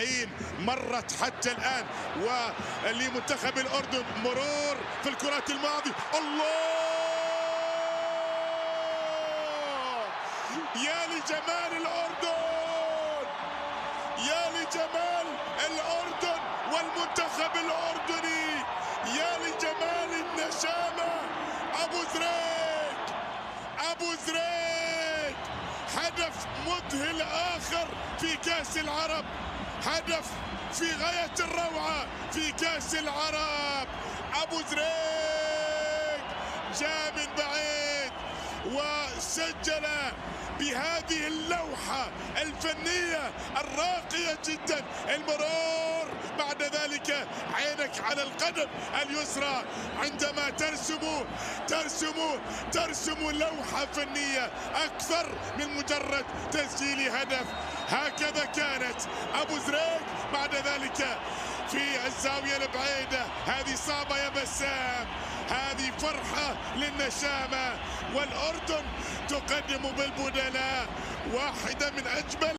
40 مرت حتى الآن. ولمنتخب الأردن مرور في الكرات الماضية. الله يا لجمال الأردن، يا لجمال الأردن والمنتخب الأردني، يا لجمال النشامة. أبو زريق هدف مذهل آخر في كأس العرب، هدف في غاية الروعة في كأس العرب. أبو زريق جاء من بعيد وسجل بهذه اللوحة الفنية الراقية جدا. المرور بعد ذلك عينك على القدم اليسرى عندما ترسم لوحة فنية أكثر من مجرد تسجيل هدف. هكذا كانت أبو زريق بعد ذلك في الزاوية البعيدة. هذه صعبة يا بسام، هذه فرحة للنشامة، والأردن تقدم بالبدلاء واحدة من أجمل